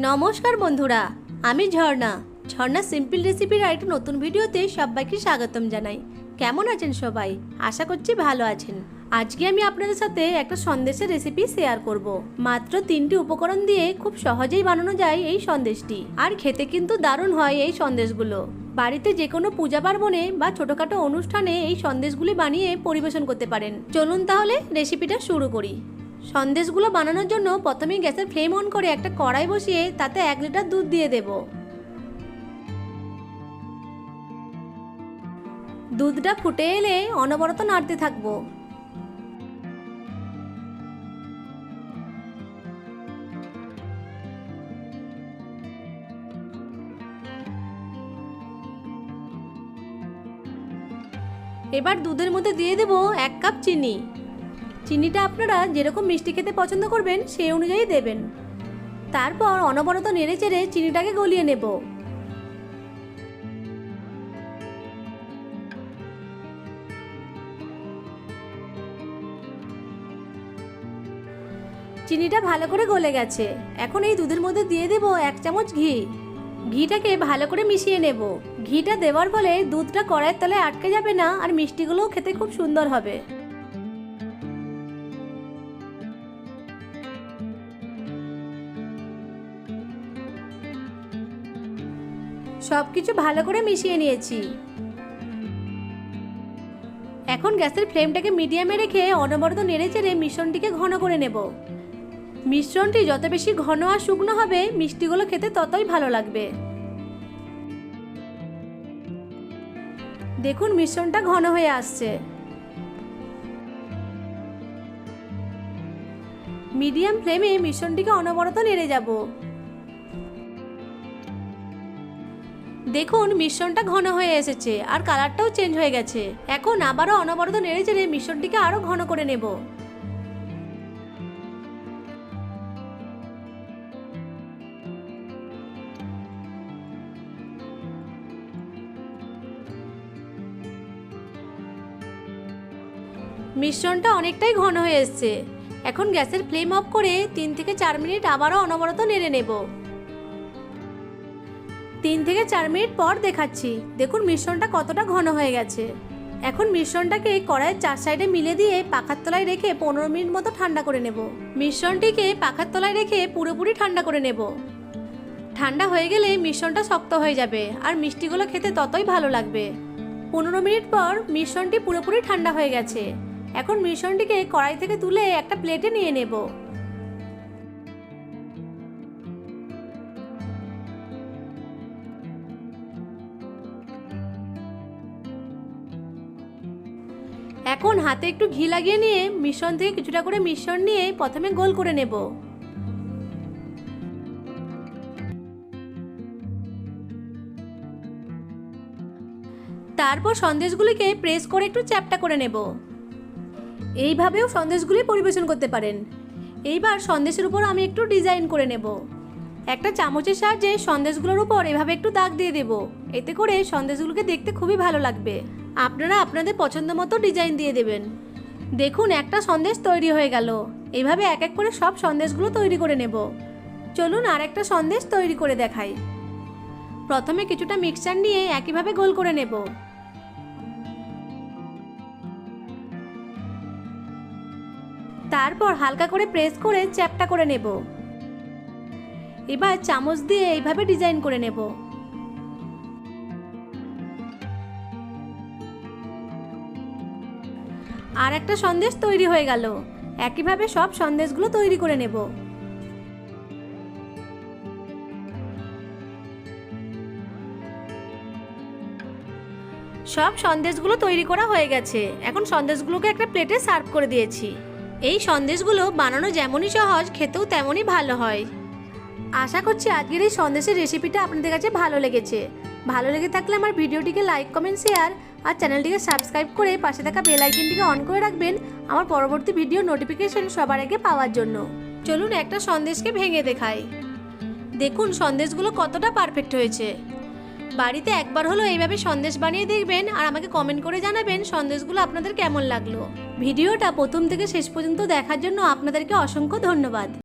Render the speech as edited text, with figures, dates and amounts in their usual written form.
নমস্কার বন্ধুরা, আমি ঝর্ণা সিম্পল রেসিপির একটা নতুন ভিডিওতে সবাইকে স্বাগতম জানাই। কেমন আছেন সবাই? আশা করছি ভালো আছেন। আজকে আমি আপনাদের সাথে একটা সন্দেশের রেসিপি শেয়ার করব। মাত্র 3টি উপকরণ দিয়ে খুব সহজেই বানানো যায় এই সন্দেশটি, আর খেতে কিন্তু দারুণ হয় এই সন্দেশগুলো। বাড়িতে যে কোনো পূজা পার্বণে বা ছোটখাটো অনুষ্ঠানে এই সন্দেশগুলি বানিয়ে পরিবেশন করতে পারেন। চলুন তাহলে রেসিপিটা শুরু করি। সন্দেশগুলো বানানোর জন্য প্রথমেই গ্যাসের ফ্লেম অন করে একটা কড়াই বসিয়ে তাতে 1 লিটার দুধ দিয়ে দেব। দুধটা ফুটে এলে অনবরত নাড়তে থাকবো। এবার দুধের মধ্যে দিয়ে দেব 1 কাপ চিনি। চিনিটা আপনারা যেরকম মিষ্টি খেতে পছন্দ করবেন সেই অনুযায়ী দেবেন। তারপর অনবরত নেড়েচেড়ে চিনিটাকে গলিয়ে নেব। চিনিটা ভালো করে গলে গেছে। এখন এই দুধের মধ্যে দিয়ে দেব 1 চামচ ঘি। ঘিটাকে ভালো করে মিশিয়ে নেব। ঘিটা দেওয়ার ফলে দুধটা কড়াইয়ের তলায় আটকে যাবে না, আর মিষ্টিগুলোও খেতে খুব সুন্দর হবে। সবকিছু ভালো করে মিশিয়ে নিয়েছি। এখন গ্যাসের ফ্লেমটাকে মিডিয়ামে রেখে অনবরত নেড়েচেড়ে মিশ্রণটিকে ঘন করে নেব। মিশ্রণটি যত বেশি ঘন আর শুকনো হবে মিষ্টিগুলো খেতে ততই ভালো লাগবে। দেখুন মিশ্রণটা ঘন হয়ে আসছে। মিডিয়াম ফ্লেমে মিশ্রণটিকে অনবরত নেড়ে যাব। দেখুন মিশ্রণটা ঘন হয়ে এসেছে আর কালারটাও চেঞ্জ হয়ে গেছে। এখন আবারও অনবরত নেড়েচেড়ে মিশ্রণটিকে আরো ঘন করে নেব। মিশ্রণটা অনেকটাই ঘন হয়ে এসেছে। এখন গ্যাসের ফ্লেম অফ করে 3 থেকে 4 মিনিট আবারও অনবরত নেড়ে নেব। 3 থেকে 4 মিনিট পর দেখাচ্ছি। দেখুন মিশ্রণটা কতটা ঘন হয়ে গেছে। এখন মিশ্রণটাকে কড়াইয়ের 4 সাইডে মিলে দিয়ে পাখার তলায় রেখে 15 মিনিট মতো ঠান্ডা করে নেব। মিশ্রণটিকে পাখার তলায় রেখে পুরোপুরি ঠান্ডা করে নেব। ঠান্ডা হয়ে গেলে মিশ্রণটা শক্ত হয়ে যাবে আর মিষ্টিগুলো খেতে ততই ভালো লাগবে। 15 মিনিট পর মিশ্রণটি পুরোপুরি ঠান্ডা হয়ে গেছে। এখন মিশ্রণটিকে কড়াই থেকে তুলে একটা প্লেটে নিয়ে নেব। এখন হাতে একটু ঘি লাগিয়ে নিয়ে মিশ্রণ থেকে কিছুটা করে মিশ্রণ নিয়ে প্রথমে গোল করে নেব। তারপর সন্দেশগুলিকে প্রেস করে একটু চ্যাপ্টা করে নেব। এইভাবেও সন্দেশগুলি পরিবেশন করতে পারেন। এইবার সন্দেশের উপর আমি একটু ডিজাইন করে নেব। একটা চামচের সাহায্যে সন্দেশগুলোর উপর এভাবে একটু দাগ দিয়ে দেব। এতে করে সন্দেশগুলোকে দেখতে খুবই ভালো লাগবে। আপনারা আপনাদের পছন্দ মতো ডিজাইন দিয়ে দেবেন। দেখুন একটা সন্দেশ তৈরি হয়ে গেল। এইভাবে এক এক করে সব সন্দেশগুলো তৈরি করে নেব। চলুন আর একটা সন্দেশ তৈরি করে দেখাই। প্রথমে কিছুটা মিক্সচার নিয়ে একইভাবে গোল করে নেব। তারপর হালকা করে প্রেস করে চ্যাপ্টা করে নেব। এবার চামচ দিয়ে এইভাবে ডিজাইন করে নেব। আর একটা সন্দেশ তৈরি হয়ে গেল। একইভাবে সব সন্দেশগুলো তৈরি করে নেব। সব সন্দেশগুলো তৈরি করা হয়ে গেছে। এখন সন্দেশগুলোকে একটা প্লেটে সার্ভ করে দিয়েছি। এই সন্দেশগুলো বানানো যেমনই সহজ, খেতেও তেমনই ভালো হয়। আশা করছি আজকের এই সন্দেশের রেসিপিটা আপনাদের কাছে ভালো লেগেছে। ভালো লেগে থাকলে আমার ভিডিওটিকে লাইক, কমেন্ট, শেয়ার আর চ্যানেলটিকে সাবস্ক্রাইব করে পাশে থাকা বেল আইকনটিকে অন করে রাখবেন আমার পরবর্তী ভিডিও নোটিফিকেশন সবার আগে পাওয়ার জন্য। চলুন একটা সন্দেশকে ভেঙে দেখাই। দেখুন সন্দেশগুলো কতটা পারফেক্ট হয়েছে। বাড়িতে একবার হলো এইভাবে সন্দেশ বানিয়ে দেখবেন আর আমাকে কমেন্ট করে জানাবেন সন্দেশগুলো আপনাদের কেমন লাগলো। ভিডিওটা প্রথম থেকে শেষ পর্যন্ত দেখার জন্য আপনাদেরকে অসংখ্য ধন্যবাদ।